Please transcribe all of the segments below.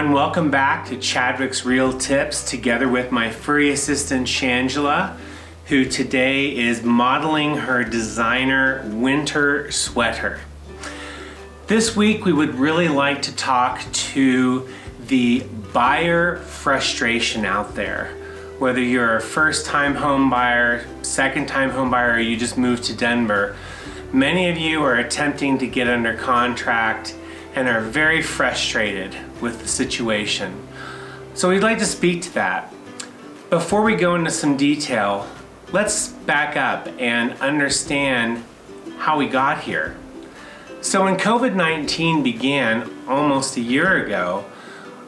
everyone, welcome back to Chadwick's Real Tips together with my furry assistant Shangela, who today is modeling her designer winter sweater. This week we would really like to talk to the buyer frustration out there. Whether you're a first-time home buyer, second-time home buyer, or you just moved to Denver, many of you are attempting to get under contract and are very frustrated with the situation. So we'd like to speak to that. Before we go into some detail, let's back up and understand how we got here. So when COVID-19 began almost a year ago,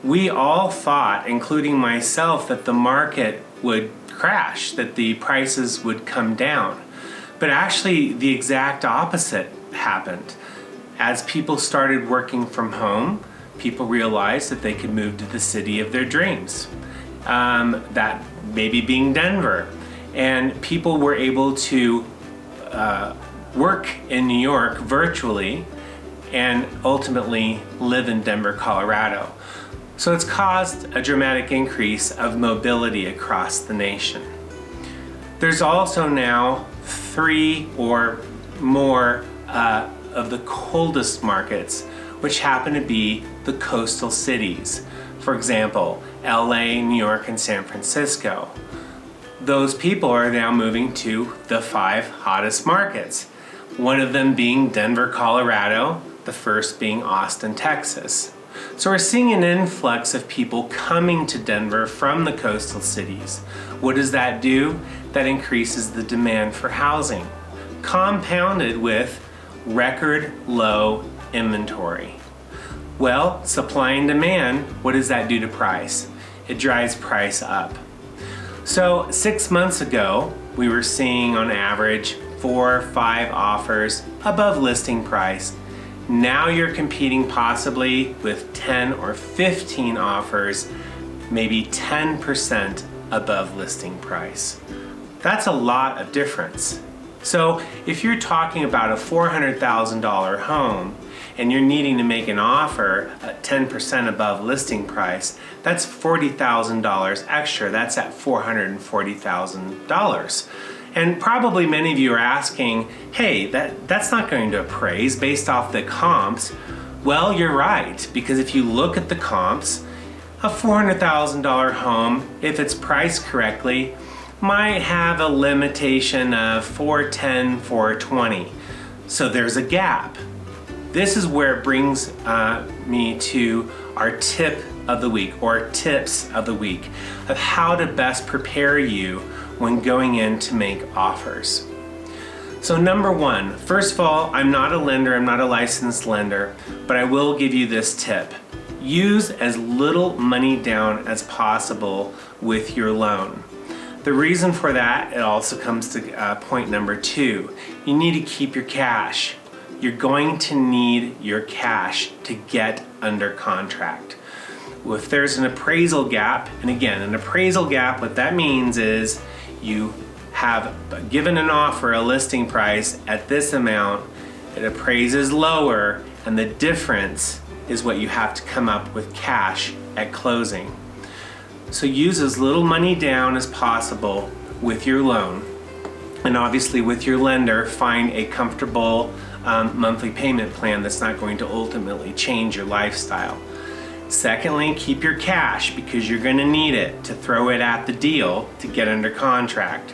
we all thought, including myself, that the market would crash, that the prices would come down. But actually, the exact opposite happened. As people started working from home, people realized that they could move to the city of their dreams, that maybe being Denver. And people were able to work in New York virtually and ultimately live in Denver, Colorado. So it's caused a dramatic increase of mobility across the nation. There's also now 3 or more of the coldest markets, which happen to be the coastal cities. For example, LA, New York, and San Francisco. Those people are now moving to the 5 hottest markets. One of them being Denver, Colorado, the first being Austin, Texas. So we're seeing an influx of people coming to Denver from the coastal cities. What does that do? That increases the demand for housing, compounded with record low inventory. Well, supply and demand, what does that do to price? It drives price up. So 6 months ago, we were seeing on average 4 or 5 offers above listing price. Now you're competing possibly with 10 or 15 offers, maybe 10% above listing price. That's a lot of difference. So if you're talking about a $400,000 home and you're needing to make an offer at 10% above listing price, that's $40,000 extra. That's at $440,000. And probably many of you are asking, hey, that's not going to appraise based off the comps. Well, you're right, because if you look at the comps, a $400,000 home, if it's priced correctly, might have a limitation of 410, 420. So there's a gap. This is where it brings me to our tip of the week, or tips of the week, of how to best prepare you when going in to make offers. So number 1, first of all, I'm not a lender, I'm not a licensed lender, but I will give you this tip. Use as little money down as possible with your loan. The reason for that, it also comes to point number 2. You need to keep your cash. You're going to need your cash to get under contract. If there's an appraisal gap, and again, an appraisal gap, what that means is you have given an offer, a listing price at this amount, it appraises lower, and the difference is what you have to come up with cash at closing. So use as little money down as possible with your loan. And obviously with your lender, find a comfortable monthly payment plan that's not going to ultimately change your lifestyle. Secondly, keep your cash because you're going to need it to throw it at the deal to get under contract.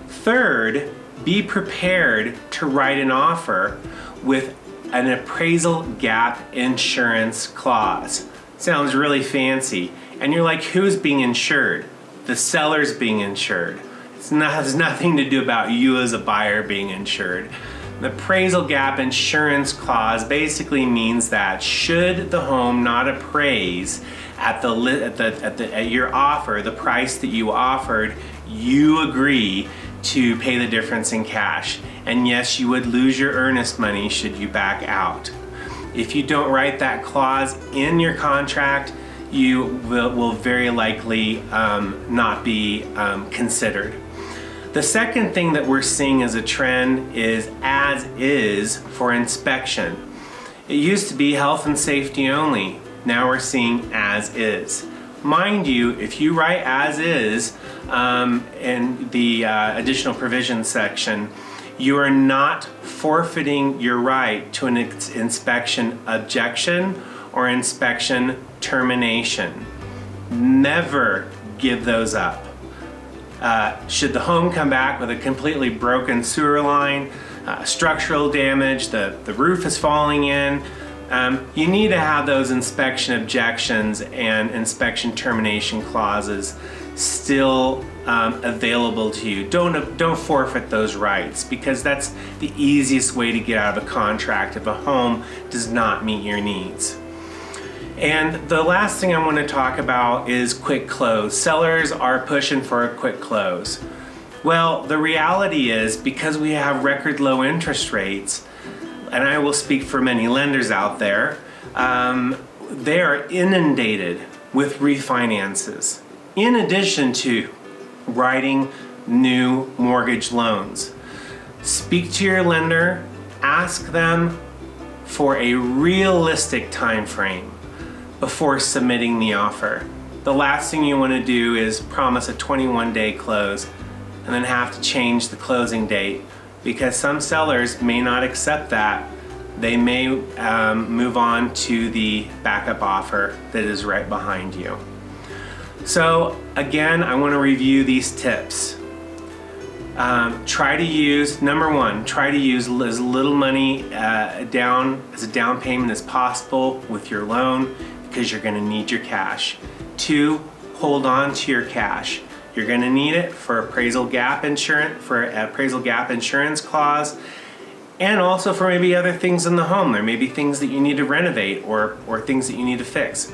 Third, be prepared to write an offer with an appraisal gap insurance clause. Sounds really fancy. And you're like, who's being insured? The seller's being insured. It has nothing to do about you as a buyer being insured. The appraisal gap insurance clause basically means that should the home not appraise at your offer, the price that you offered, you agree to pay the difference in cash. And yes, you would lose your earnest money should you back out. If you don't write that clause in your contract, you will very likely not be considered. The second thing that we're seeing as a trend is as is for inspection. It used to be health and safety only. Now we're seeing as is. Mind you, if you write as is in the additional provisions section, you are not forfeiting your right to an inspection objection or inspection termination. Never give those up. Should the home come back with a completely broken sewer line, structural damage, the roof is falling in, you need to have those inspection objections and inspection termination clauses still available to you. Don't forfeit those rights, because that's the easiest way to get out of a contract if a home does not meet your needs. And the last thing I want to talk about is quick close. Sellers are pushing for a quick close. Well, the reality is, because we have record low interest rates, and I will speak for many lenders out there, they are inundated with refinances, in addition to writing new mortgage loans. Speak to your lender, ask them for a realistic time frame before submitting the offer. The last thing you want to do is promise a 21-day close and then have to change the closing date, because some sellers may not accept that. They may move on to the backup offer that is right behind you. So again, I want to review these tips. Try to use, number one, try to use as little money down as a down payment as possible with your loan, because you're going to need your cash. 2, hold on to your cash. You're going to need it for appraisal gap insurance, clause, and also for maybe other things in the home. There may be things that you need to renovate or things that you need to fix.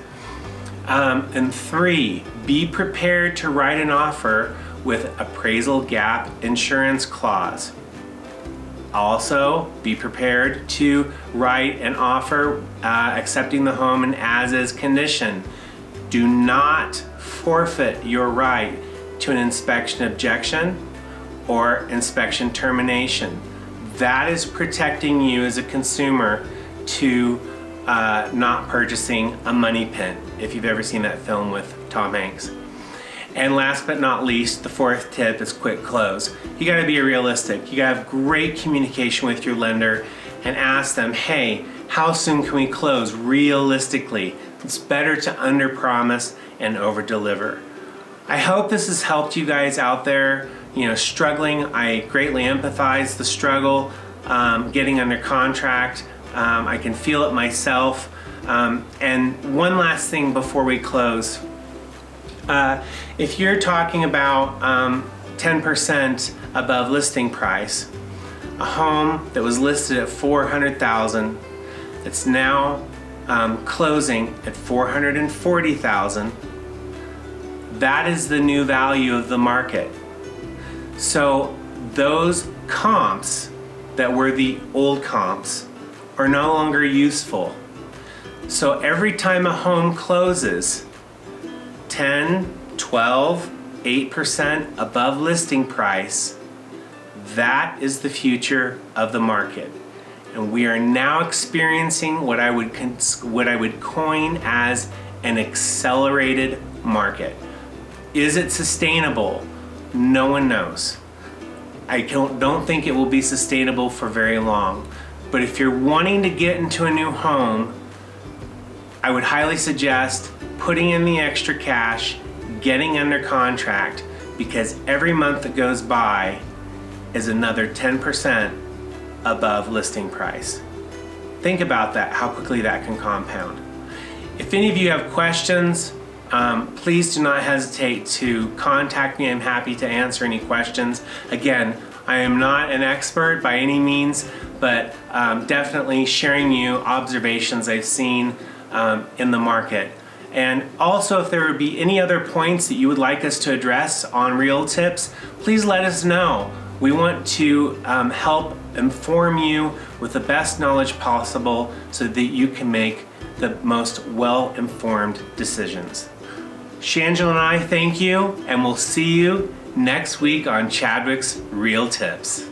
And 3, be prepared to write an offer with appraisal gap insurance clause. Also, be prepared to write an offer accepting the home in as-is condition. Do not forfeit your right to an inspection objection or inspection termination. That is protecting you as a consumer to not purchasing a money pit, if you've ever seen that film with Tom Hanks. And last but not least, the 4th tip is quick close. You gotta be realistic. You gotta have great communication with your lender and ask them, hey, how soon can we close realistically? It's better to underpromise and overdeliver. I hope this has helped you guys out there, struggling. I greatly empathize the struggle getting under contract. I can feel it myself. And one last thing before we close. If you're talking about 10% above listing price, a home that was listed at $400,000, it's now closing at $440,000, that is the new value of the market. So those comps that were the old comps are no longer useful. So every time a home closes 10, 12, 8% above listing price, that is the future of the market. And we are now experiencing what I would coin as an accelerated market. Is it sustainable? No one knows. I don't think it will be sustainable for very long. But if you're wanting to get into a new home, I would highly suggest putting in the extra cash, getting under contract, because every month that goes by is another 10% above listing price. Think about that, how quickly that can compound. If any of you have questions, please do not hesitate to contact me. I'm happy to answer any questions. Again, I am not an expert by any means, but definitely sharing you observations I've seen in the market. And also, if there would be any other points that you would like us to address on Real Tips, please let us know. We want to help inform you with the best knowledge possible so that you can make the most well-informed decisions. Shangela and I thank you, and we'll see you next week on Chadwick's Real Tips.